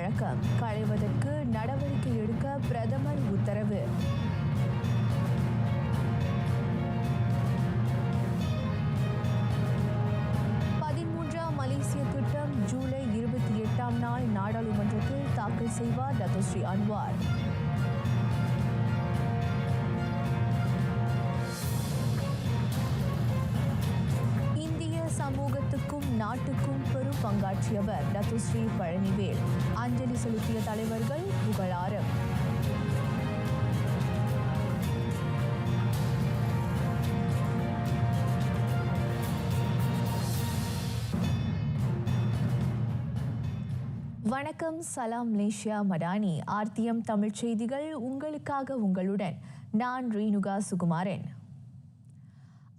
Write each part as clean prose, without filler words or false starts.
பழக்கம் களைவதற்கு நடவடிக்கை எடுக்க பிரதமர் உத்தரவு. மலேசிய திட்டம் ஜூலை 28ஆம் நாள் நாடாளுமன்றத்தில் தாக்கல் செய்வார் டத்தோஸ்ரீ அன்வார். இந்திய சமூகத்துக்கும் நாட்டுக்கும் பெரும் பங்காற்றியவர் டத்தோஸ்ரீ பழனிவேல். அஞ்சலி செலுத்திய தலைவர்கள் புகழாரம். வணக்கம், சலாம் மலேசியா மடானி. ஆர்டிஎம் தமிழ் செய்திகள் உங்களுக்காக உங்களுடன் நான் ரேணுகா சுகுமாரன்.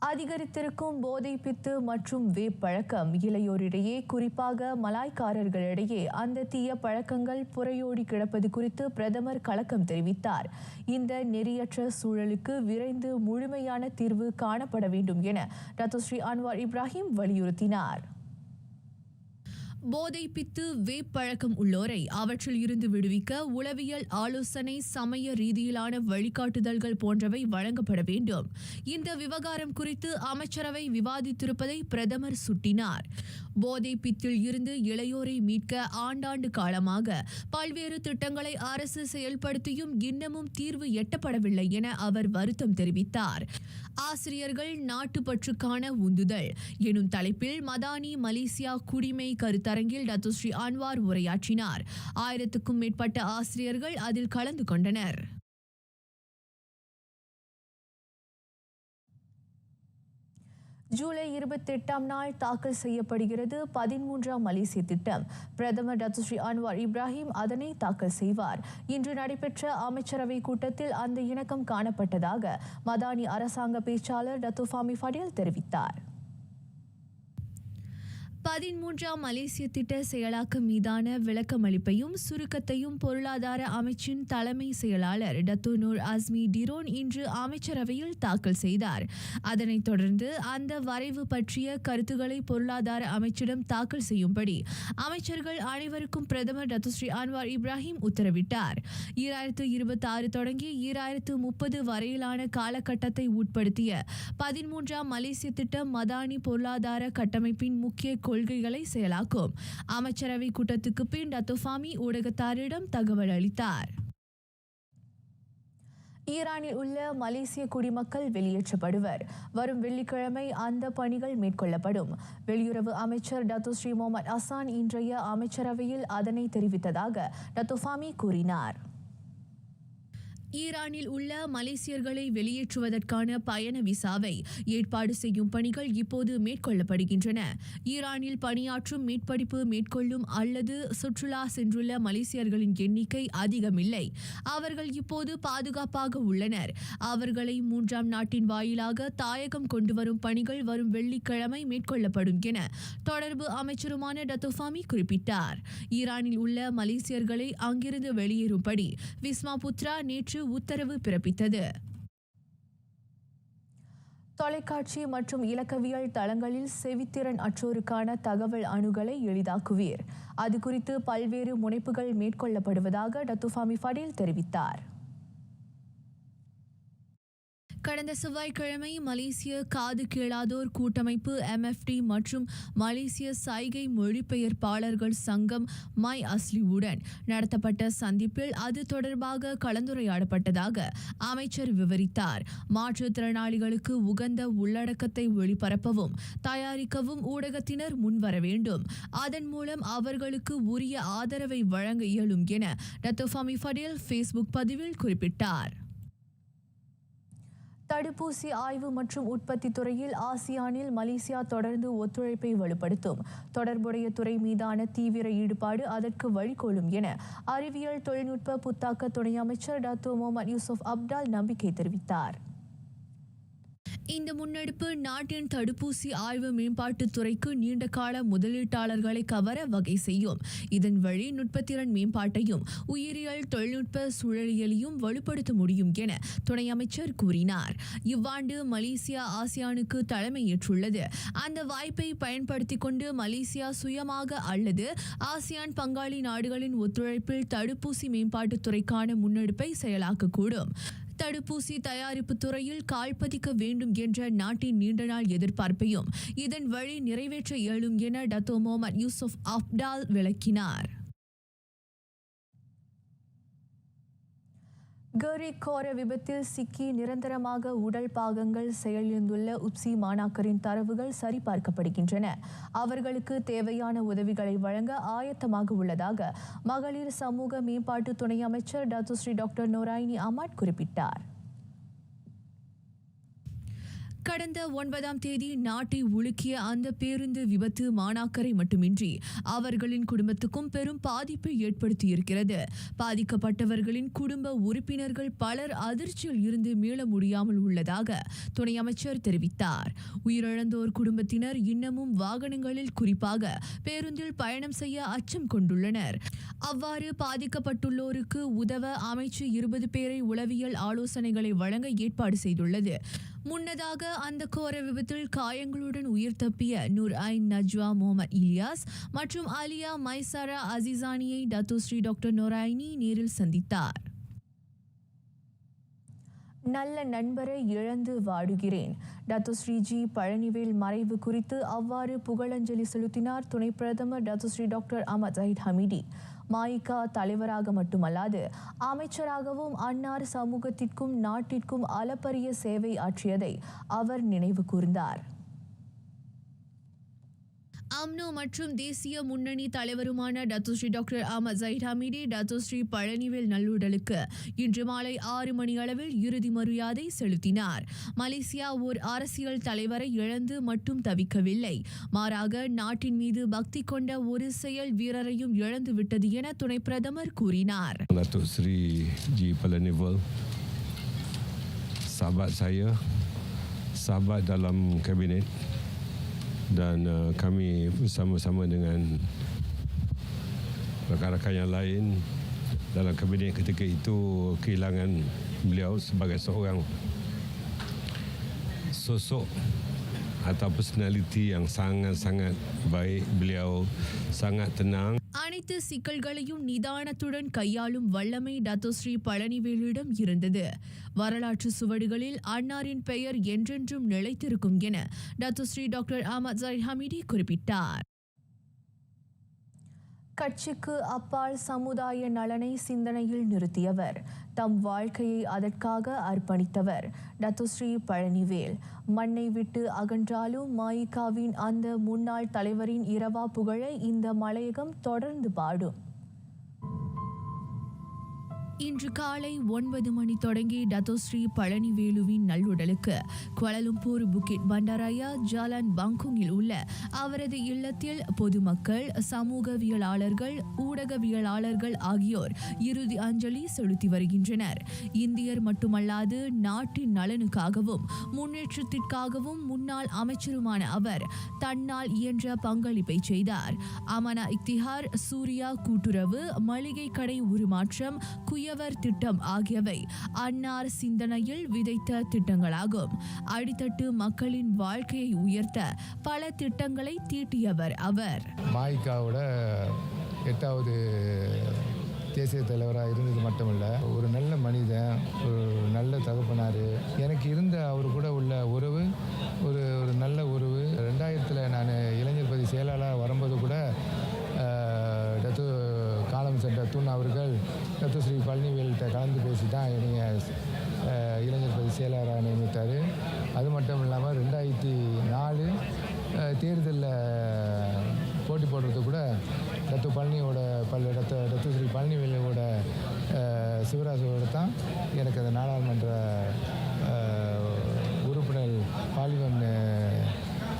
அதிகரித்திருக்கும் போதை பித்து மற்றும் வேப் பழக்கம் இளையோரிடையே, குறிப்பாக மலாய்க்காரர்களிடையே அந்த தீய பழக்கங்கள் புரையோடி கிடப்பது குறித்து பிரதமர் கலக்கம் தெரிவித்தார். இந்த நெறியற்ற சூழலுக்கு விரைந்து முழுமையான தீர்வு காணப்பட வேண்டும் என டத்தோஸ்ரீ அன்வார் இப்ராஹிம் வலியுறுத்தினார். போதை பித்து வேப் பழக்கம் உள்ளோரை அவற்றில் இருந்து விடுவிக்க உளவியல் ஆலோசனை, சமய ரீதியிலான வழிகாட்டுதல்கள் போன்றவை வழங்கப்பட வேண்டும். இந்த விவகாரம் குறித்து அமைச்சரவை விவாதித்திருப்பதை பிரதமர் சுட்டினார். போதை பித்தில் இருந்து இளையோரை மீட்க ஆண்டாண்டு காலமாக பல்வேறு திட்டங்களை அரசு செயல்படுத்தியும் இன்னமும் தீர்வு எட்டப்படவில்லை என அவர் வருத்தம் தெரிவித்தார். ஆசிரியர்கள் நாட்டுப்பற்றுக்கான உந்துதல் எனும் தலைப்பில் மடானி மலேசியா குடிமை கருத்தரங்கில் டத்தோஸ்ரீ அன்வார் உரையாற்றினார். 1000க்கும் மேற்பட்ட ஆசிரியர்கள் அதில் கலந்து கொண்டனர். ஜூலை 28ஆம் நாள் தாக்கல் செய்யப்படுகிறது 13ஆம் மலேசிய திட்டம். பிரதமர் டத்தோஸ்ரீ அன்வார் இப்ராஹிம் அதனை தாக்கல் செய்வார். இன்று நடைபெற்ற அமைச்சரவை கூட்டத்தில் அந்த இணக்கம் காணப்பட்டதாக மடானி அரசாங்க பேச்சாளர் டத்தோ ஃபாமி ஃபடில் தெரிவித்தார். 13ஆம் மலேசிய திட்ட செயலாக்கம் மீதான விளக்கமளிப்பையும் சுருக்கத்தையும் பொருளாதார அமைச்சின் தலைமை செயலாளர் டத்தோ நூர் அஸ்மி டிரோன் இன்று அமைச்சரவையில் தாக்கல் செய்தார். அதனைத் தொடர்ந்து அந்த வரைவு பற்றிய கருத்துக்களை பொருளாதார அமைச்சிடம் தாக்கல் செய்யும்படி அமைச்சர்கள் அனைவருக்கும் பிரதமர் டத்தோஸ்ரீ அன்வார் இப்ராஹிம் உத்தரவிட்டார். 2026 தொடங்கி 2030 வரையிலான காலகட்டத்தை உட்படுத்திய 13ஆம் மலேசிய திட்டம் மடானி பொருளாதார கட்டமைப்பின் முக்கிய கொள்கைகளை செயலாக்கும். அமைச்சரவை கூட்டத்துக்கு பின் டத்தோ ஃபாமி ஊடகத்தாரிடம் தகவல் அளித்தார். ஈரானில் உள்ள மலேசிய குடிமக்கள் வெளியேற்றப்படுவர். வரும் வெள்ளிக்கிழமை அந்த பணிகள் மேற்கொள்ளப்படும். வெளியுறவு அமைச்சர் டத்தோஸ்ரீ முகமது அசான் இன்றைய அமைச்சரவையில் அதனை தெரிவித்ததாக டத்தோ ஃபாமி கூறினார். ஈரானில் உள்ள மலேசியர்களை வெளியேற்றுவதற்கான பயண விசாவை ஏற்பாடு செய்யும் பணிகள் இப்போது மேற்கொள்ளப்படுகின்றன. ஈரானில் பணியாற்றும் மேற்படிப்பு மேற்கொள்ளும் அல்லது சுற்றுலா சென்றுள்ள மலேசியர்களின் எண்ணிக்கை அதிகமில்லை. அவர்கள் இப்போது பாதுகாப்பாக உள்ளனர். அவர்களை 3ஆம் நாட்டின் வாயிலாக தாயகம் கொண்டுவரும் பணிகள் வரும் வெள்ளிக்கிழமை மேற்கொள்ளப்படும் என தொடர்பு அமைச்சருமான டத்தோ ஃபாமி குறிப்பிட்டார். ஈரானில் உள்ள மலேசியர்களை அங்கிருந்து வெளியேறும்படி விஸ்மா புத்ரா நேற்று உத்தரவு பிறப்பித்தது. தொலைக்காட்சி மற்றும் இலக்கவியல் தளங்களில் செவித்திறன் அற்றோருக்கான தகவல் அணுகலை எளிதாக்குவீர். அது குறித்து பல்வேறு முனைப்புகள் மேற்கொள்ளப்படுவதாக டத்தோ ஃபாமி ஃபடில் தெரிவித்தார். கடந்த செவ்வாய்க்கிழமை மலேசிய காது கேளாதோர் கூட்டமைப்பு MFD மற்றும் மலேசிய சைகை மொழிபெயர்ப்பாளர்கள் சங்கம் மை அஸ்லிவுடன் நடத்தப்பட்ட சந்திப்பில் அது தொடர்பாக கலந்துரையாடப்பட்டதாக அமைச்சர் விவரித்தார். மாற்றுத்திறனாளிகளுக்கு உகந்த உள்ளடக்கத்தை ஒளிபரப்பவும் தயாரிக்கவும் ஊடகத்தினர் முன்வர வேண்டும். அதன் மூலம் அவர்களுக்கு உரிய ஆதரவை வழங்க இயலும் என டத்தோ ஃபாமி ஃபடில் ஃபேஸ்புக் பதிவில் குறிப்பிட்டார். தடுப்பூசி ஆய்வு மற்றும் உற்பத்தி துறையில் ஆசியானில் மலேசியா தொடர்ந்து ஒத்துழைப்பை வலுப்படுத்தும். தொடர்புடைய துறை மீதான தீவிர ஈடுபாடு அதற்கு வழிகோலும் என அறிவியல் தொழில்நுட்ப புத்தாக்க துணை அமைச்சர் டத்தோ முகமது யூசுப் அப்டால் நம்பிக்கை தெரிவித்தார். இந்த முன்னெடுப்பு நாட்டின் தடுப்பூசி ஆய்வு மேம்பாட்டுத் துறைக்கு நீண்டகால முதலீட்டாளர்களை கவர வகை செய்யும். இதன் வழி நுட்பத்திறன் மேம்பாட்டையும் உயிரியல் தொழில்நுட்ப சூழலியலையும் வலுப்படுத்த முடியும் என துணை அமைச்சர் கூறினார். இவ்வாண்டு மலேசியா ஆசியானுக்கு தலைமையேற்றுள்ளது. அந்த வாய்ப்பை பயன்படுத்திக் கொண்டு மலேசியா சுயமாக அல்லது ஆசியான் பங்காளி நாடுகளின் ஒத்துழைப்பில் தடுப்பூசி மேம்பாட்டுத் துறைக்கான முன்னெடுப்பை செயலாக்கக்கூடும். தடுப்பூசி தயாரிப்பு துறையில் கால்பதிக்க வேண்டும் என்ற நாட்டின் நீண்டநாள் எதிர்பார்ப்பையும் இதன் வழி நிறைவேற்ற இயலும் என டத்தோ முகமது யூசுப் அப்டால் விளக்கினார். கரி கோர விபத்தில் சிக்கி நிரந்தரமாக உடல் பாகங்கள் செயலிழந்துள்ள உப்சி மாணாக்கரின் தரவுகள் சரிபார்க்கப்படுகின்றன. அவர்களுக்கு தேவையான உதவிகளை வழங்க ஆயத்தமாக உள்ளதாக மகளிர் சமூக மேம்பாட்டு துணை அமைச்சர் டத்துஸ்ரீ டாக்டர் நோராயினி அமாட் குறிப்பிட்டார். கடந்த 9ஆம் தேதி நாட்டை உலுக்கிய அந்த பேருந்து விபத்து மாணாக்கரை மட்டுமின்றி அவர்களின் குடும்பத்துக்கும் பெரும் பாதிப்பை ஏற்படுத்தியிருக்கிறது. பாதிக்கப்பட்டவர்களின் குடும்ப உறுப்பினர்கள் பலர் அதிர்ச்சியில் இருந்து மீள முடியாமல் உள்ளதாக துணை அமைச்சர் தெரிவித்தார். உயிரிழந்தோர் குடும்பத்தினர் இன்னமும் வாகனங்களில் குறிப்பாக பேருந்தில் பயணம் செய்ய அச்சம் கொண்டுள்ளனர். அவ்வாறு பாதிக்கப்பட்டுள்ளோருக்கு உதவ அமைச்சு 20 பேரை உளவியல் ஆலோசனைகளை வழங்க ஏற்பாடு செய்துள்ளது. முன்னதாக அந்த கோர விபத்தில் காயங்களுடன் உயிர் தப்பிய நூர் ஐன் நஜ்வா முகமது இலியாஸ் மற்றும் அலியா மைசாரா அசிசானியை டத்துஸ்ரீ டாக்டர் நோராயினி நேரில் சந்தித்தார். நல்ல நண்பரை இழந்து வாடுகிறேன். டத்துஸ்ரீஜி பழனிவேல் மறைவு குறித்து அவ்வாறு புகழஞ்சலி செலுத்தினார் துணை பிரதமர் Datuk Sri doctor Ahmad Zahid Hamidi. மாயிகா தலைவராக மட்டுமல்லாது அமைச்சராகவும் அன்னார் சமூகத்திற்கும் நாட்டிற்கும் அளப்பரிய சேவை ஆற்றியதை அவர் நினைவு கூர்ந்தார். அம்னோ மற்றும் தேசிய முன்னணி தலைவருமான Datuk Sri doctor Ahmad Zahid Hamidi Datuk Sri Palanivel நல்லுடலுக்கு இன்று மாலை 6 மணி அளவில் இறுதி மரியாதை செலுத்தினார். மலேசியா ஓர் அரசியல் தலைவரை இழந்து மட்டும் தவிக்கவில்லை, மாறாக நாட்டின் மீது பக்தி கொண்ட ஒரு செயல் வீரரையும் இழந்து விட்டது என துணை பிரதமர் கூறினார். Datuk Seri G. Pallanivel, sahabat saya, sahabat dalam kabinet, dan kami bersama-sama dengan rakan-rakan yang lain dalam kabinet ketika itu kehilangan beliau sebagai seorang sosok atau personality yang sangat-sangat baik. Beliau sangat tenang. அனைத்து சிக்கல்களையும் நிதானத்துடன் கையாளும் வல்லமை Datuk Seri பழனிவேலிடம் இருந்தது. வரலாற்று சுவடுகளில் அன்னாரின் பெயர் என்றென்றும் நிலைத்திருக்கும் என Datuk Seri doctor Ahmad Zahid Hamidi குறிப்பிட்டார். கட்சிக்கு அப்பால் சமுதாய நலனை சிந்தனையில் நிறுத்தியவர், தம் வாழ்க்கையை அதற்காக அர்ப்பணித்தவர் டத்துஸ்ரீ பழனிவேல். மண்ணை விட்டு அகன்றாலும் மாயிகாவின் அந்த முன்னாள் தலைவரின் இரவா புகழை இந்த மலையகம் தொடர்ந்து பாடும். இன்று காலை 9 மணி தொடங்கி டத்துஸ்ரீ பழனிவேலுவின் நல்லுடலுக்கு குவாலலும்பூர் புக்கிட் பண்டாராயா ஜாலான் பாங்கோங்கில் உள்ள அவரது இல்லத்தில் பொதுமக்கள், சமூகவியலாளர்கள், ஊடகவியலாளர்கள் ஆகியோர் இறுதி அஞ்சலி செலுத்தி வருகின்றனர். இந்தியர் மட்டுமல்லாது நாட்டின் நலனுக்காகவும் முன்னேற்றத்திற்காகவும் முன்னாள் அமைச்சருமான அவர் தன்னால் இயன்ற பங்களிப்பை செய்தார். அமனா இக்திஹார், சூர்யா கூட்டுறவு, மளிகை கடை உருமாற்றம், குயவர் திட்டம் ஆகியவை அன்னார் சிந்தனையில் விதைத்த திட்டங்களாகும். அடித்தட்டு மக்களின் வாழ்க்கையை உயர்த்த பல திட்டங்களை தீட்டியவர் அவர். மாயிகாவோட 8வது தேசிய தலைவராக இருந்தது மட்டுமல்ல, ஒரு நல்ல மனிதன், ஒரு நல்ல தகப்பனார். எனக்கு இருந்த அவர் கூட உள்ள உறவு ஒரு நல்ல உறவு. 2000 நான் இளைஞர் பதி செயலாளர் வரும்போது கூட டத்து காலம் சென்ற தூண் அவர்கள் டத்துஸ்ரீ பழனிவேல்கிட்ட கலந்து பேசி தான் என்னைய இளைஞர் பதி செயலாளராக நியமித்தார். அது மட்டும் இல்லாமல் 2004 தேர்தலில் போட்டி போடுறது கூட டத்துஸ்ரீ பழனிவேலோட சிவராசோட தான் எனக்கு அந்த நாடாளுமன்ற உறுப்பினர் பார்லிமெண்ட்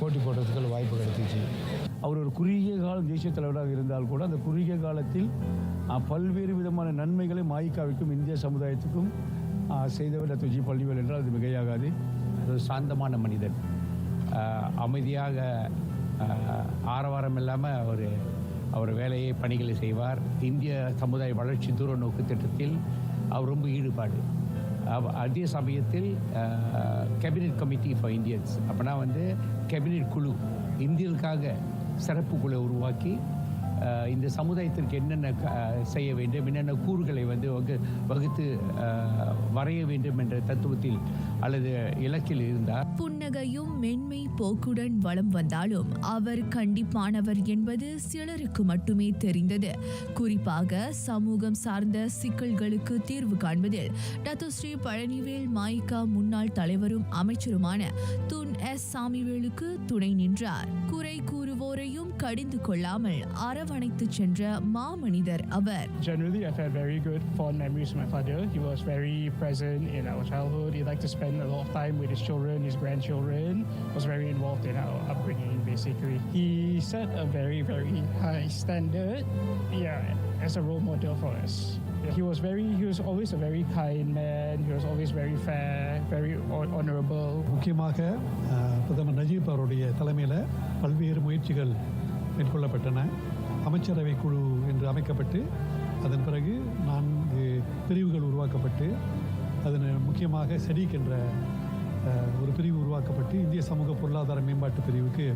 போட்டி போடுறதுக்கு வாய்ப்பு கிடைச்சிச்சு. அவர் ஒரு குறுகிய கால தேசிய தலைவராக இருந்தால் கூட அந்த குறுகிய காலத்தில் பல்வேறு விதமான நன்மைகளை மாயிகாவிற்கும் இந்திய சமுதாயத்துக்கும் செய்தவர் டத்துஸ்ரீ பழனிவேல் என்றால் அது மிகையாகாது. ஒரு சாந்தமான மனிதன். அமைதியாக ஆரவாரம் இல்லாமல் அவர் வேலையை பணிகளை செய்வார். இந்திய சமுதாய வளர்ச்சி தூர நோக்கு திட்டத்தில் அவர் ரொம்ப ஈடுபாடு. அதே சமயத்தில் கேபினெட் கமிட்டி ஃபார் இந்தியன்ஸ் அப்படின்னா கேபினெட் குழு, இந்தியர்களுக்காக சிறப்பு குழு உருவாக்கி இந்த சமுதாயத்திற்கு என்னென்ன செய்ய வேண்டும், என்னென்ன கூறுகளை வகுத்து வரைய வேண்டும் என்ற தத்துவத்தில் அல்லது இலக்கில் இருந்தார். புன்னகையும் மென்மை போக்குடன் வலம் வந்தாலும் அவர் கண்டிப்பானவர் என்பது சிலருக்கு மட்டுமே தெரிந்தது. குறிப்பாக சமூகம் சார்ந்த சிக்கல்களுக்கு தீர்வு காண்பதில் டத்து ஸ்ரீ பழனிவேல் மாய்கா முன்னாள் தலைவரும் அமைச்சருமான துன் எஸ் சாமிவேலுக்கு துணை நின்றார். குறை கூறுவோரையும் கடிந்து கொள்ளாமல் அரவணைத்து சென்ற மாமனிதர் அவர். Generally, I've had very good fond memories of my father. He was very present in our childhood. He liked to spend a lot of time with his children, his grandchildren. Was very involved in our upbringing, basically. He set a very, very high standard, as a role model for us. He was always a very kind man. He was always very fair, very honorable. முக்கியமாக பிரதமர் Najib அவருடைய தலைமையில் பல்வேறு முயற்சிகள் மேற்கொள்ளப்பட்டன. அமைச்சரவை குழு என்று அமைக்கப்பட்டு அதன் பிறகு 4 பிரிவுகள் உருவாக்கப்பட்டு அதன் முக்கியமாக செடிக் என்ற ஒரு பிரிவு உருவாக்கப்பட்டு இந்திய சமூக பொருளாதார மேம்பாட்டு பிரிவுக்கு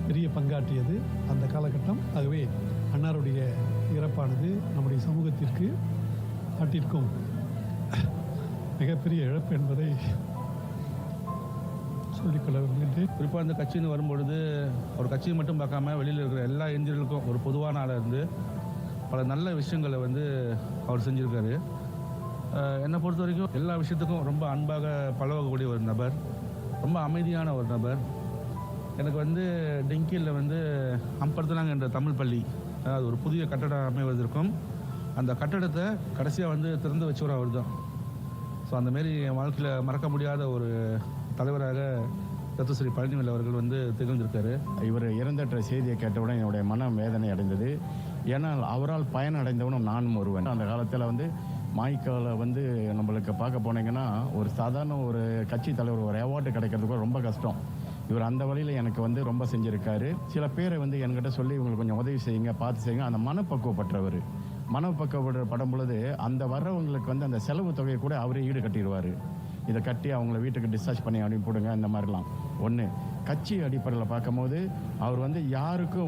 பெரிய பங்காற்றியது அந்த காலகட்டம். ஆகவே அன்னாருடைய இறப்பானது நம்முடைய சமூகத்திற்கு நாட்டிற்கும் மிகப்பெரிய இழப்பு என்பதை சொல்லிக்கொள்ள விரும்புகின்றேன். குறிப்பாக அந்த கட்சின்னு வரும்பொழுது ஒரு கட்சியை மட்டும் பார்க்காம வெளியில் இருக்கிற எல்லா இந்தியர்களுக்கும் ஒரு பொதுவான ஆளாக இருந்து பல நல்ல விஷயங்களை அவர் செஞ்சுருக்காரு. என்னை பொறுத்த வரைக்கும் எல்லா விஷயத்துக்கும் ரொம்ப அன்பாக பழகக்கூடிய ஒரு நபர், ரொம்ப அமைதியான ஒரு நபர். எனக்கு டெங்கியில் அம்பர்த்தனாங்க என்ற தமிழ் பள்ளி, அது ஒரு புதிய கட்டடம் அமைவதற்கும் அந்த கட்டடத்தை கடைசியாக திறந்து வச்சவர் அவர் தான். ஸோ அந்தமாரி என் வாழ்க்கையில் மறக்க முடியாத ஒரு தலைவராக டத்து ஸ்ரீ பழனிவேல் அவர்கள் திகழ்ந்திருக்காரு. இவர் இறந்தற்ற செய்தியை கேட்டவுடன் என்னுடைய மனம் வேதனை அடைந்தது. ஏன்னால் அவரால் பயன் அடைந்தவனும் நானும் ஒருவன். அந்த காலத்தில் மாய்க்காவில் நம்மளுக்கு பார்க்க போனீங்கன்னா ஒரு சாதாரண ஒரு கட்சி தலைவர் ஒரு அவார்டு கிடைக்கிறதுக்கு ரொம்ப கஷ்டம். இவர் அந்த வழியில் எனக்கு ரொம்ப செஞ்சுருக்காரு. சில பேரை என்கிட்ட சொல்லி இவங்களுக்கு கொஞ்சம் உதவி செய்யுங்க, பார்த்து செய்யுங்க. அந்த மனப்பக்குவப்பட்டவர். மனப்பக்குவப்படும் பொழுது அந்த வர்றவங்களுக்கு அந்த செலவு தொகையை கூட அவரே ஈடு கட்டிடுவார். இதை கட்டி அவங்கள வீட்டுக்கு டிஸ்சார்ஜ் பண்ணி அனுப்பிவிடுங்க. இந்த மாதிரிலாம் ஒன்று. கட்சி அடிப்படையில் பார்க்கும்போது அவர் யாருக்கும்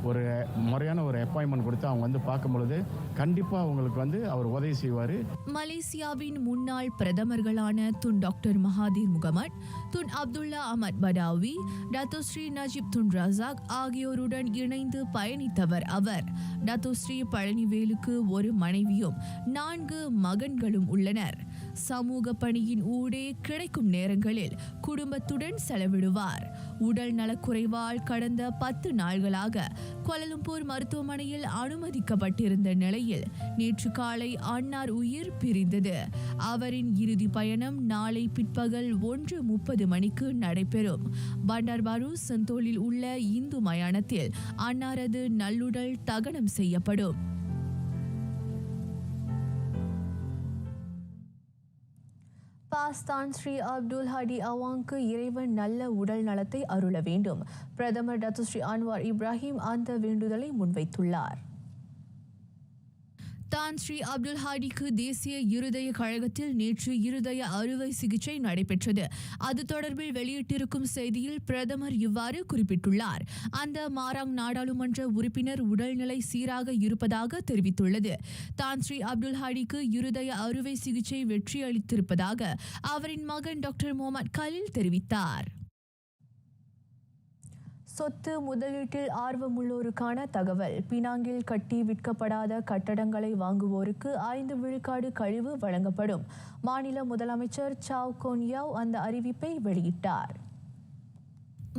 ஒரு முறையான ஒரு அப்பாயின்மெண்ட் கொடுத்து அவங்க பார்க்கும் பொழுது கண்டிப்பாக அவங்களுக்கு அவர் உதவி செய்வார். மலேசியாவின் முன்னாள் பிரதமர்களான Tun doctor Mahathir Mohamad, Tun Abdullah Ahmad Badawi, Datuk Sri Najib Tun Razak ஆகியோருடன் இணைந்து பயணித்தவர் அவர். டத்து ஸ்ரீ பழனிவேலுக்கு ஒரு மனைவியும் 4 மகன்களும் உள்ளனர். சமூக பணியின் ஊடே கிடைக்கும் நேரங்களில் குடும்பத்துடன் செலவிடுவார். உடல் நலக்குறைவால் கடந்த 10 நாள்களாக கோலாலம்பூர் மருத்துவமனையில் அனுமதிக்கப்பட்டிருந்த நிலையில் நேற்று காலை அன்னார் உயிர் பிரிந்தது. அவரின் இறுதி பயணம் நாளை பிற்பகல் 1:30 மணிக்கு நடைபெறும். பண்டார்பாரு செந்தோலில் உள்ள இந்து மயானத்தில் அன்னாரது நல்லுடல் தகனம் செய்யப்படும். பாஸ்தான் ஸ்ரீ அப்துல் ஹடி அவாங்க்கு இறைவன் நல்ல உடல் நலத்தை அருள வேண்டும். பிரதமர் டத்து ஸ்ரீ அன்வார் இப்ராஹிம் அந்த வேண்டுதலை முன்வைத்துள்ளார். தான் ஸ்ரீ அப்துல் ஹாடிக்கு தேசிய இருதய கழகத்தில் நேற்று இருதய அறுவை சிகிச்சை நடைபெற்றது. அது தொடர்பில் வெளியிட்டிருக்கும் செய்தியில் பிரதமர் இவ்வாறு குறிப்பிட்டுள்ளார். அந்த மாராங் நாடாளுமன்ற உறுப்பினர் உடல்நிலை சீராக இருப்பதாக தெரிவித்துள்ளது. தான் ஸ்ரீ அப்துல் ஹாடிக்கு இருதய அறுவை சிகிச்சை வெற்றியளித்திருப்பதாக அவரின் மகன் டாக்டர் முகமது கலீல் தெரிவித்தார். சொத்து முதலீட்டில் ஆர்வமுள்ளோருக்கான தகவல். பினாங்கில் கட்டி விற்கப்படாத கட்டடங்களை வாங்குவோருக்கு 5 விழுக்காடு கழிவு வழங்கப்படும். மாநில முதலமைச்சர் சாவ் கொன்யாவ் அந்த அறிவிப்பை வெளியிட்டார்.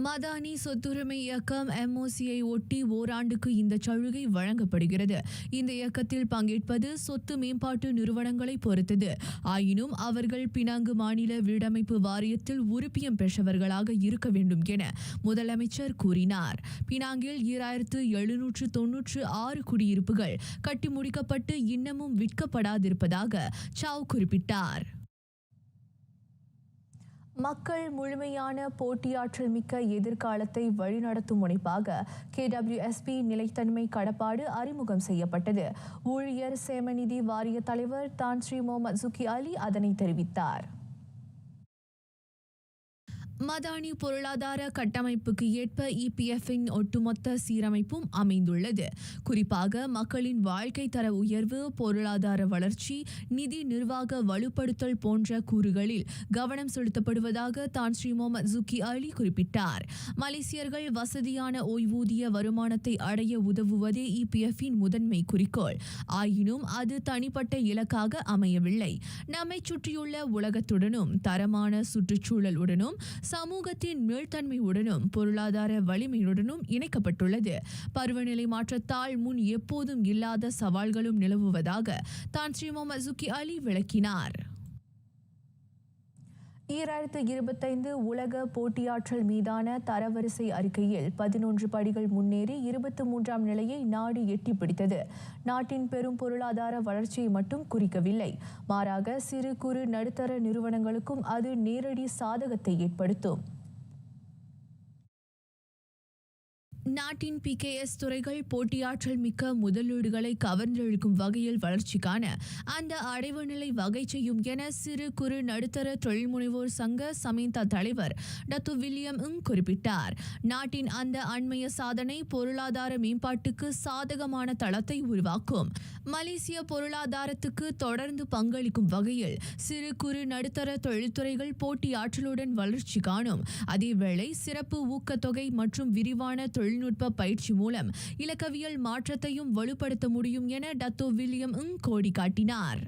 மதானி சொத்துரிமை இயக்கம் MOCயை ஒட்டி ஓராண்டுக்கு இந்த சலுகை வழங்கப்படுகிறது. இந்த இயக்கத்தில் பங்கேற்பது சொத்து மேம்பாட்டு நிறுவனங்களை பொறுத்தது. ஆயினும் அவர்கள் பினாங்கு மாநில வீடமைப்பு வாரியத்தில் உறுப்பியம் பெற்றவர்களாக இருக்க வேண்டும் என முதலமைச்சர் கூறினார். பினாங்கில் 2796 குடியிருப்புகள் கட்டி முடிக்கப்பட்டு இன்னமும் விற்கப்படாதிருப்பதாக சாவ் குறிப்பிட்டார். மக்கள் முழுமையான போட்டியாற்றல் மிக்க எதிர்காலத்தை வழிநடத்தும் முனைப்பாக KWSP நிலைத்தன்மை கடப்பாடு அறிமுகம் செய்யப்பட்டது. ஊழியர் சேமநிதி வாரிய தலைவர் தான் ஸ்ரீ முகமது ஜுக்கி அலி அதனை தெரிவித்தார். மதானி பொருளாதார கட்டமைப்புக்கு ஏற்ப EPF-இன் ஒட்டுமொத்த சீரமைப்பும் அமைந்துள்ளது. குறிப்பாக மக்களின் வாழ்க்கை தர உயர்வு, பொருளாதார வளர்ச்சி, நிதி நிர்வாக வலுப்படுத்தல் போன்ற கூறுகளில் கவனம் செலுத்தப்படுவதாக தான் ஸ்ரீ முகமது ஜுக்கி அலி குறிப்பிட்டார். மலேசியர்கள் வசதியான ஓய்வூதிய வருமானத்தை அடைய உதவுவதே EPF-இன் முதன்மை குறிக்கோள். ஆயினும் அது தனிப்பட்ட இலக்காக அமையவில்லை. நம்மை சுற்றியுள்ள உலகத்துடனும் தரமான சுற்றுச்சூழலுடனும் சமூகத்தின் மீள்தன்மையுடனும் பொருளாதார வலிமையுடனும் இணைக்கப்பட்டுள்ளது. பருவநிலை மாற்றத்தால் முன் எப்போதும் இல்லாத சவால்களும் நிலவுவதாக தான் ஸ்ரீ முகமது ஜுக்கி அலி விளக்கினார். 2025 உலக போட்டியாற்றல் மீதான தரவரிசை அறிக்கையில் 11 படிகள் முன்னேறி 23ஆம் நிலையை நாடு எட்டி பிடித்தது. நாட்டின் பெரும் பொருளாதார வளர்ச்சியை மட்டும் குறிக்கவில்லை, மாறாக சிறு குறு நடுத்தர நிறுவனங்களுக்கும் அது நேரடி சாதகத்தை ஏற்படுத்தும். நாட்டின் PKS துறைகள் போட்டியாற்றல் மிக்க முதலீடுகளை கவர்ந்தெழுக்கும் வகையில் வளர்ச்சிக்கான அந்த அடைவு நிலை வகை செய்யும் என சிறு குறு நடுத்தர தொழில்முனைவோர் சங்க சமீந்தா தலைவர் டத்து வில்லியம் குறிப்பிட்டார். நாட்டின் அந்த அண்மைய சாதனை பொருளாதார மேம்பாட்டுக்கு சாதகமான தளத்தை உருவாக்கும். மலேசிய பொருளாதாரத்துக்கு தொடர்ந்து பங்களிக்கும் வகையில் சிறு குறு நடுத்தர தொழில்துறைகள் போட்டியாற்றலுடன் வளர்ச்சி காணும். அதேவேளை சிறப்பு ஊக்கத்தொகை மற்றும் விரிவான தொழில்நுட்ப பயிற்சி மூலம் இலக்கவியல் மாற்றத்தையும் வலுப்படுத்த முடியும் என டத்தோ வில்லியம் கோடி காட்டினார்.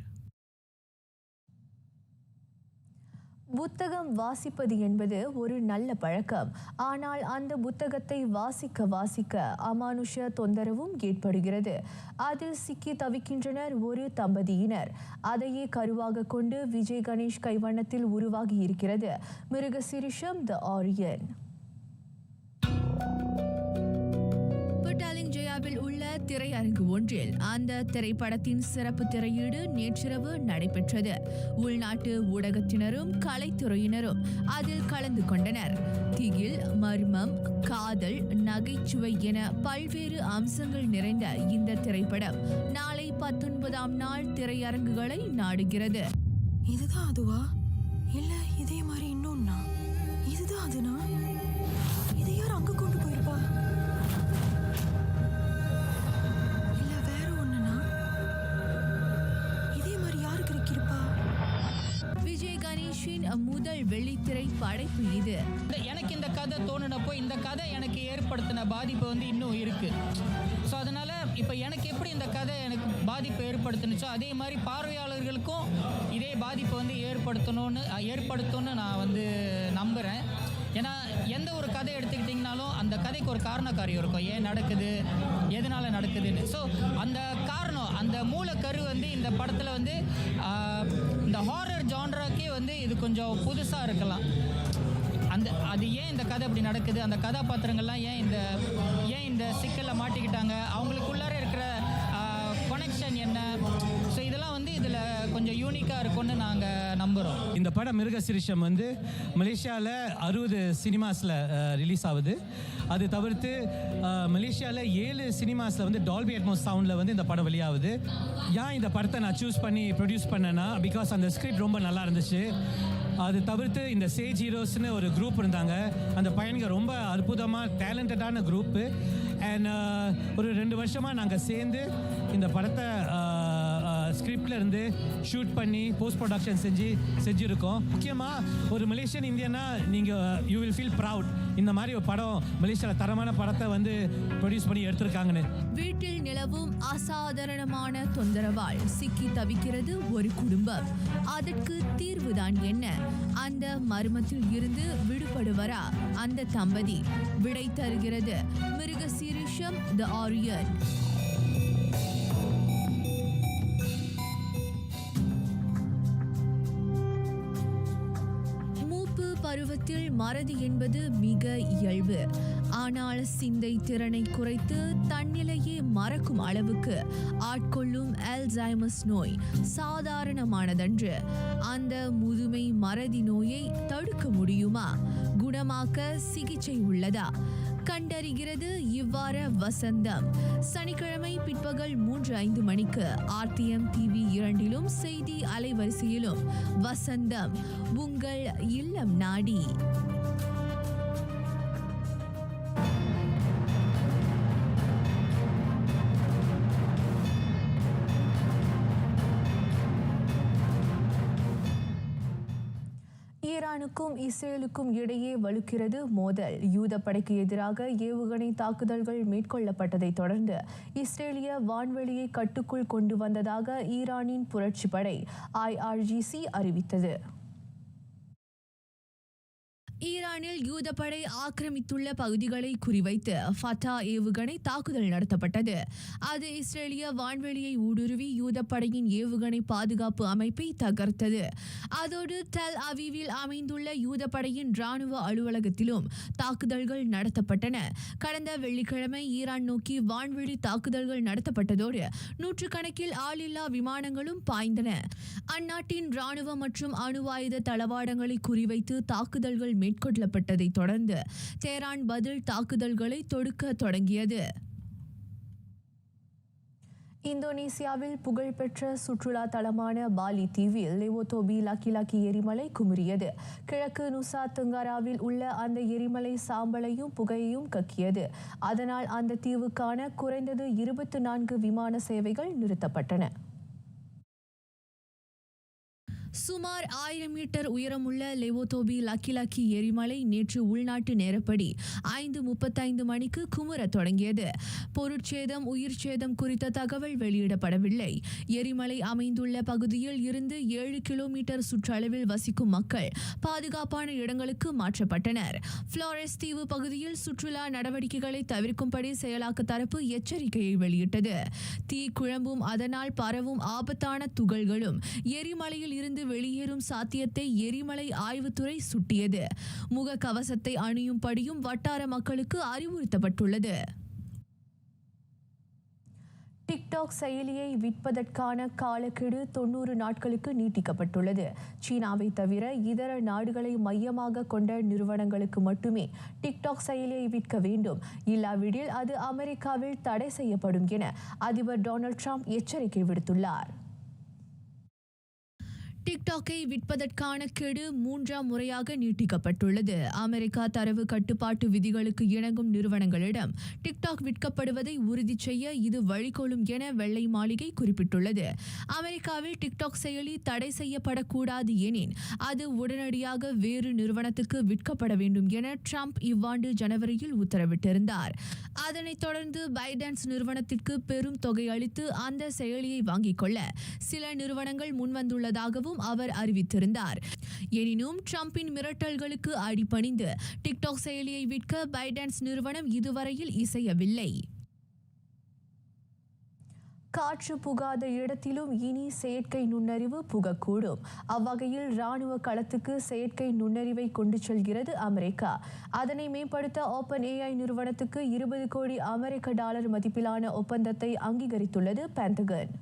புத்தகம் வாசிப்பது என்பது ஒரு நல்ல பழக்கம். ஆனால் அந்த புத்தகத்தை வாசிக்க வாசிக்க அமானுஷ தொந்தரவும் ஏற்படுகிறது. அதில் சிக்கி தவிக்கின்றனர் ஒரு தம்பதியினர். அதையே கருவாக கொண்டு விஜய் கணேஷ் கைவண்ணத்தில் உருவாகி இருக்கிறது மிருகசீரிஷம் தி ஆரியன். ஜெயாவில் உள்ள திரையரங்கு ஒன்றில் அந்த திரைப்படத்தின் சிறப்பு திரையீடு நேற்றிரவு நடைபெற்றது. உள்நாட்டு ஊடகத்தினரும் கலைத்துறையினரும் அதில் கலந்து கொண்டனர். திகில், மர்மம், காதல், நகைச்சுவை என பல்வேறு அம்சங்கள் நிறைந்த இந்த திரைப்படம் நாளை 19ஆம் நாள் திரையரங்குகளை நாடுகிறது. இதுதான் அதுவா? இல்ல இதே மாதிரி இன்னொன்னா? இதுதான் அதுனா? இதை யார் அங்க கொண்டு போயிருப்பா? விஜய் கணேஷின் முதல் வெள்ளித்திரை படைப்பு இது. எனக்கு இந்த கதை தோணுனப்போ இந்த கதை எனக்கு ஏற்படுத்தின பாதிப்பு இன்னும் இருக்கு. ஸோ அதனால இப்போ எனக்கு எப்படி இந்த கதை எனக்கு பாதிப்பு ஏற்படுத்துனுச்சோ அதே மாதிரி பார்வையாளர்களுக்கும் இதே பாதிப்பு ஏற்படுத்தும்னு நான் நம்புகிறேன். ஏன்னா எந்த ஒரு கதை எடுத்துக்கிட்டிங்கனாலும் அந்த கதைக்கு ஒரு காரணக்காரியம் இருக்கும், ஏன் நடக்குது, எதனால நடக்குதுன்னு. ஸோ அந்த காரணம், அந்த மூலக்கரு இந்த படத்தில் இந்த ஹாரர் ஜான்ராக்கே இது கொஞ்சம் புதுசாக இருக்கலாம். அது ஏன் இந்த கதை அப்படி நடக்குது, அந்த கதாபாத்திரங்கள்லாம் ஏன் இந்த சிக்கலில் மாட்டிக்கிட்டாங்க, அவங்களுக்குள்ளார இருக்கிற கனெக்ஷன் என்ன, ஸோ இதெல்லாம் இதில் கொஞ்சம் யூனிக்காக இருக்கும்னு நாங்கள் நம்புகிறோம். இந்த படம் மிருகசிரிஷம் மலேசியாவில் 60 சினிமாஸில் ரிலீஸ் ஆகுது. அது தவிர்த்து மலேசியாவில் 7 சினிமாஸில் டால்பி அட்மாஸ் சவுண்டில் இந்த படம் வெளியாகுது. ஏன் இந்த படத்தை நான் சூஸ் பண்ணி ப்ரொடியூஸ் பண்ணேன்னா, பிகாஸ் அந்த ஸ்கிரிப்ட் ரொம்ப நல்லா இருந்துச்சு. அது தவிர்த்து இந்த சேஜ் ஹீரோஸ்னு ஒரு குரூப் இருந்தாங்க. அந்த பையனுங்க ரொம்ப அற்புதமாக டேலண்டடான குரூப்பு. அண்ட் ஒரு 2 வருஷமாக நாங்கள் சேர்ந்து இந்த படத்தை ஸ்கிரிப்டில் இருந்து ஷூட் பண்ணி போஸ்ட் ப்ரொடக்ஷன் செஞ்சுருக்கோம். முக்கியமாக ஒரு மலேசியன் இந்தியனா நீங்கள் யூ வில் ஃபீல் ப்ரவுட். இந்த மாதிரி ஒரு படம் மலேசியாவில் தரமான படத்தை ப்ரொடியூஸ் பண்ணி எடுத்திருக்காங்கன்னு. வீட்டில் நிலவும் அசாதாரணமான தொந்தரவால் சிக்கி தவிக்கிறது ஒரு குடும்பம். அதற்கு தீர்வுதான் என்ன? அந்த மர்மத்தில் இருந்து விடுபடுவரா அந்த தம்பதி? விடை தருகிறது மிருகசீரிஷம் தி ஆரியன். பருவத்தில் மறதி என்பது மிக இயல்பு. ஆனால் சிந்தை திறனை குறைத்து தன்னிலையே மறக்கும் அளவுக்கு ஆட்கொள்ளும் அல்சைமர்ஸ் நோய் சாதாரணமானதன்று. அந்த முதுமை மறதி நோயை தடுக்க முடியுமா? குணமாக்க சிகிச்சை உள்ளதா? கண்டறிகிறது இவ்வார வசந்தம். சனிக்கிழமை பிற்பகல் 3:05 மணிக்கு RTM TV 2 செய்தி அலைவரிசையிலும் வசந்தம் உங்கள் இல்லம் நாடி. ஈரானுக்கும் இஸ்ரேலுக்கும் இடையே வலுக்கிறது மோதல். யூத படைக்கு எதிராக ஏவுகணை தாக்குதல்கள் மேற்கொள்ளப்பட்டதை தொடர்ந்து இஸ்ரேலிய வான்வெளியை கட்டுக்குள் கொண்டு வந்ததாக ஈரானின் புரட்சி படை IRGC அறிவித்தது. ஈரானில் யூதப்படை ஆக்கிரமித்துள்ள பகுதிகளை குறிவைத்து ஃபத்தா ஏவுகணை தாக்குதல் நடத்தப்பட்டது. அது இஸ்ரேலிய வான்வெளியை ஊடுருவி யூதப்படையின் ஏவுகணை பாதுகாப்பு அமைப்பை தகர்த்தது. அதோடு டெல் அவீவில் அமைந்துள்ள யூதப்படையின் இராணுவ அலுவலகத்திலும் தாக்குதல்கள் நடத்தப்பட்டன. கடந்த வெள்ளிக்கிழமை ஈரான் நோக்கி வான்வெளி தாக்குதல்கள் நடத்தப்பட்டதோடு நூற்றுக்கணக்கில் ஆளில்லா விமானங்களும் பாய்ந்தன. அந்நாட்டின் இராணுவ மற்றும் அணு ஆயுத தளவாடங்களை குறிவைத்து தாக்குதல்கள் மேற்கொள்ளப்பட்டதை தொடர்ந்து தெஹ்ரான் பதில் தாக்குதல்களை தொடுக்க தொடங்கியது. இந்தோனேசியாவில் புகழ்பெற்ற சுற்றுலா தலமான பாலி தீவில் லெவோதோபி லக்கி எரிமலை குமுறியது. கிழக்கு நுசா தெங்காராவில் உள்ள அந்த எரிமலை சாம்பலையும் புகையையும் கக்கியது. அதனால் அந்த தீவுக்கான குறைந்தது 24 விமான சேவைகள் நிறுத்தப்பட்டன. சுமார் 1000 மீட்டர் உயரமுள்ள லெவோதோபி லக்கி எரிமலை நேற்று உள்நாட்டு நேரப்படி 5:35 மணிக்கு குமுறத் தொடங்கியது. பொருட்சேதம் உயிர் சேதம் குறித்த தகவல் வெளியிடப்படவில்லை. எரிமலை அமைந்துள்ள பகுதியில் இருந்து 7 கிலோமீட்டர் சுற்றளவில் வசிக்கும் மக்கள் பாதுகாப்பான இடங்களுக்கு மாற்றப்பட்டனர். புளோரஸ் தீவு பகுதியில் சுற்றுலா நடவடிக்கைகளை தவிர்க்கும்படி செயலாக்க தரப்பு எச்சரிக்கையை வெளியிட்டது. தீ குழம்பும் அதனால் பரவும் ஆபத்தான துகள்களும் எரிமலையில் இருந்து வெளியேறும் சாத்தியத்தை எரிமலை ஆய்வுத்துறை சுட்டியது. முக கவசத்தை அணியும்படியும் வட்டார மக்களுக்கு அறிவுறுத்தப்பட்டுள்ளது. டிக்டாக் செயலியை விற்பதற்கான காலக்கெடு 90 நாட்களுக்கு நீட்டிக்கப்பட்டுள்ளது. சீனாவை தவிர இதர நாடுகளை மையமாக கொண்ட நிறுவனங்களுக்கு மட்டுமே டிக்டாக் செயலியை விற்க வேண்டும். இல்லாவிடில் அது அமெரிக்காவில் தடை செய்யப்படும் என அதிபர் டொனால்ட் ட்ரம்ப் எச்சரிக்கை விடுத்துள்ளார். டிக்டாக்கை விற்பதற்கான கெடு 3ஆம் முறையாக நீட்டிக்கப்பட்டுள்ளது. அமெரிக்கா தரவு கட்டுப்பாட்டு விதிகளுக்கு இணங்கும் நிறுவனங்களிடம் டிக்டாக் விற்கப்படுவதை உறுதி செய்ய இது வழிகோலும் என வெள்ளை மாளிகை குறிப்பிட்டுள்ளது. அமெரிக்காவில் டிக்டாக் செயலி தடை செய்யப்படக்கூடாது எனின் அது உடனடியாக வேறு நிறுவனத்துக்கு விற்கப்பட வேண்டும் என ட்ரம்ப் இவ்வாண்டு ஜனவரியில் உத்தரவிட்டிருந்தார். அதனைத் தொடர்ந்து பைடான்ஸ் நிறுவனத்திற்கு பெரும் தொகை அளித்து அந்த செயலியை வாங்கிக் கொள்ள சில நிறுவனங்கள் முன்வந்துள்ளதாகவும் அவர் அறிவித்திருந்தார். எனினும் ட்ரம்பின் மிரட்டல்களுக்கு அடிபணிந்து டிக்டாக் செயலியை விற்க பைடான்ஸ் நிறுவனம் இதுவரையில் இசையவில்லை. காற்று புகாத இடத்திலும் இனி செயற்கை நுண்ணறிவு புகக்கூடும். அவ்வகையில் இராணுவ களத்துக்கு செயற்கை நுண்ணறிவை கொண்டு செல்கிறது அமெரிக்கா. அதனை மேம்படுத்த ஓப்பன் AI நிறுவனத்துக்கு $20 கோடி அமெரிக்க மதிப்பிலான ஒப்பந்தத்தை அங்கீகரித்துள்ளது பென்டகன்.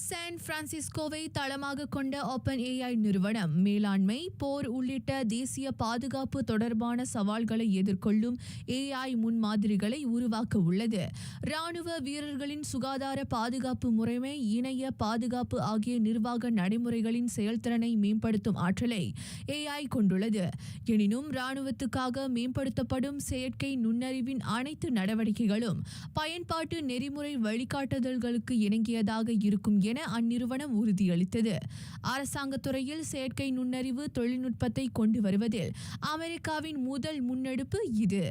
சான் பிரான்சிஸ்கோவை தளமாக கொண்ட ஓப்பன் AI நிறுவனம் மேலாண்மை, போர் உள்ளிட்ட தேசிய பாதுகாப்பு தொடர்பான சவால்களை எதிர்கொள்ளும் AI முன்மாதிரிகளை உருவாக்க உள்ளது. இராணுவ வீரர்களின் சுகாதார பாதுகாப்பு முறைமை, இணைய பாதுகாப்பு ஆகிய நிர்வாக நடைமுறைகளின் செயல்திறனை மேம்படுத்தும் ஆற்றலை AI கொண்டுள்ளது. எனினும் இராணுவத்துக்காக மேம்படுத்தப்படும் செயற்கை நுண்ணறிவின் அனைத்து நடவடிக்கைகளும் பயன்பாட்டு நெறிமுறை வழிகாட்டுதல்களுக்கு இணங்கியதாக இருக்கும் என அந்நிறுவனம் உறுதியளித்தது. அரசாங்கத் துறையில் செயற்கை நுண்ணறிவு தொழில்நுட்பத்தை கொண்டு வருவதில் அமெரிக்காவின் முதல் முன்னெடுப்பு இது.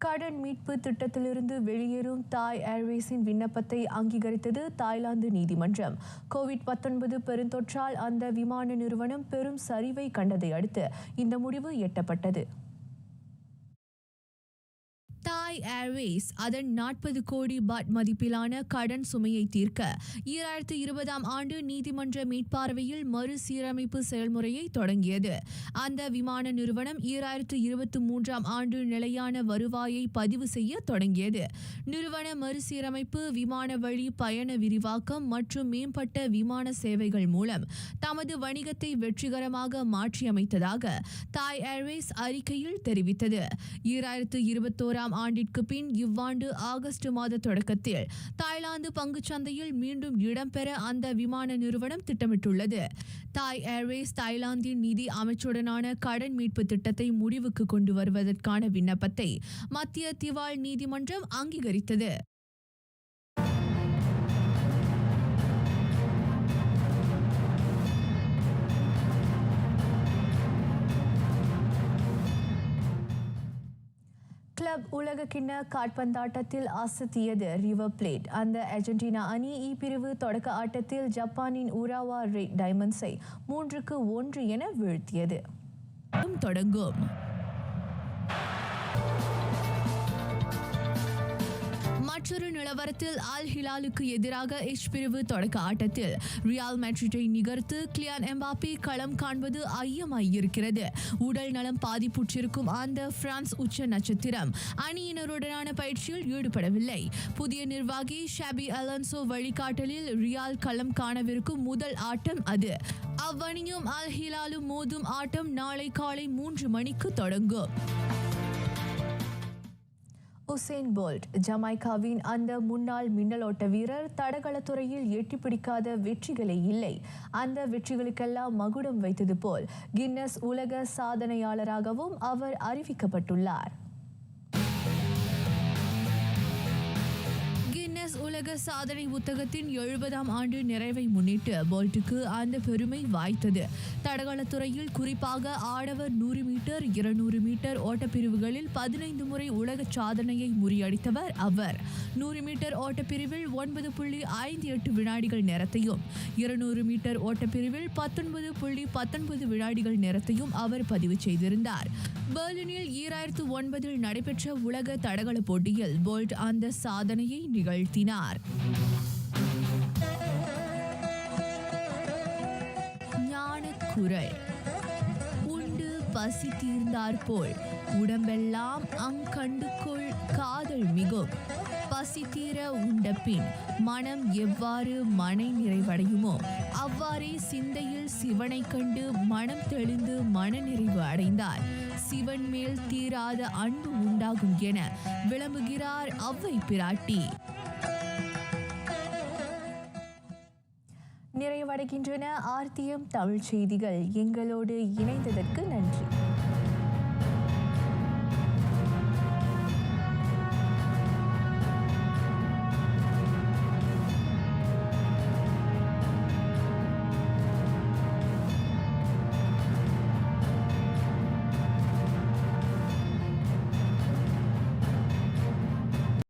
கடன் மீட்பு திட்டத்திலிருந்து வெளியேறும் தாய் ஏர்வேஸின் விண்ணப்பத்தை அங்கீகரித்தது தாய்லாந்து நீதிமன்றம். COVID-19 பெருந்தொற்றால் அந்த விமான நிறுவனம் பெரும் சரிவை கண்டதை அடுத்து இந்த முடிவு எட்டப்பட்டது. தாய் தாய் ஏர்வேஸ் அதன் 40 கோடி பாட் மதிப்பிலான கடன் சுமையை தீர்க்க 2020 ஆண்டு நீதிமன்ற மேற்பார்வையில் மறுசீரமைப்பு செயல்முறையை தொடங்கியது. அந்த விமான நிறுவனம் 2023 ஆண்டு நிலையான வருவாயை பதிவு செய்ய தொடங்கியது. நிறுவன மறுசீரமைப்பு, விமான வழி பயண விரிவாக்கம் மற்றும் மேம்பட்ட விமான சேவைகள் மூலம் தமது வணிகத்தை வெற்றிகரமாக மாற்றியமைத்ததாக தாய் ஏர்வேஸ் அறிக்கையில் தெரிவித்தது. 2021 ஆண்டிற்கு பின் இவ்வாண்டு ஆகஸ்ட் மாத தொடக்கத்தில் தாய்லாந்து பங்குச்சந்தையில் மீண்டும் இடம்பெற அந்த விமான நிறுவனம் திட்டமிட்டுள்ளது. தாய் ஏர்வேஸ் தாய்லாந்தின் நிதி அமைச்சுடனான கடன் மீட்பு திட்டத்தை முடிவுக்கு கொண்டு வருவதற்கான விண்ணப்பத்தை மத்திய திவால் நீதிமன்றம் அங்கீகரித்தது. கிளப் உலகக்கிண்ண காற்பந்தாட்டத்தில் அசத்தியது ரிவர் பிளேட். அந்த அர்ஜென்டினா அணி இ பிரிவு தொடக்க ஆட்டத்தில் ஜப்பானின் உராவா ரெட் டைமண்ட்ஸை 3-1 என வீழ்த்தியது. தொடங்கும் மற்றொரு நிலவரத்தில் அல் ஹிலாலுக்கு எதிராக எச் பிரிவு தொடக்க ஆட்டத்தில் ரியால் மேட்ரிட்டை நிகர்த்து கிலியான் எம்பாப்பே களம் காண்பது ஐயமாயிருக்கிறது. உடல் நலம் பாதிப்புற்றிருக்கும் அந்த பிரான்ஸ் உச்ச நட்சத்திரம் அணியினருடனான பயிற்சியில் ஈடுபடவில்லை. புதிய நிர்வாகி ஷாபி அலன்சோ வழிகாட்டலில் ரியால் களம் காணவிருக்கும் முதல் ஆட்டம் அது. அவ்வணியும் அல் ஹிலாலும் மோதும் ஆட்டம் நாளை காலை 3 மணிக்கு தொடங்கும். உசேன் போல்ட் ஜமைக்காவின் அந்த முன்னாள் மின்னலோட்ட வீரர் தடகளத்துறையில் எட்டிப்பிடிக்காத வெற்றிகளே இல்லை. அந்த வெற்றிகளுக்கெல்லாம் மகுடம் வைத்தது போல் கின்னஸ் உலக சாதனையாளராகவும் அவர் அறிவிக்கப்பட்டுள்ளார். உலக சாதனை புத்தகத்தின் 70ஆம் ஆண்டு நிறைவை முன்னிட்டு போல்ட்டுக்கு அந்த பெருமை வாய்த்தது. தடகளத்துறையில் குறிப்பாக ஆடவர் 100 மீட்டர் 200 மீட்டர் ஓட்டப்பிரிவுகளில் 15 முறை உலக சாதனையை முறியடித்தவர் அவர். 100 மீட்டர் ஓட்டப்பிரிவில் 9.58 வினாடிகள் நேரத்தையும் 200 மீட்டர் ஓட்டப்பிரிவில் 19.19 வினாடிகள் நேரத்தையும் அவர் பதிவு செய்திருந்தார். பெர்லினில் 2009 நடைபெற்ற உலக தடகள போட்டியில் போல்ட் அந்த சாதனையை நிகழ்த்தினார். ஞானக்குரல். உண்டு பசி தீர்ந்தார் போல் உடம்பெல்லாம் அங்கண்டுக்குள் காதல் மிகும். பசி தீர உண்ட பின் மனம் எவ்வாறு மனை நிறைவடையுமோ அவ்வாறே சிந்தையில் சிவனை கண்டு மனம் தெளிந்து மனநிறைவு அடைந்தார். சிவன் மேல் தீராத அன்பு உண்டாகும் என விளம்புகிறார் அவ்வை பிராட்டி. நிறைவடைகின்றன ஆர்த்தியம் தமிழ் செய்திகள். எங்களோடு இணைந்ததற்கு நன்றி.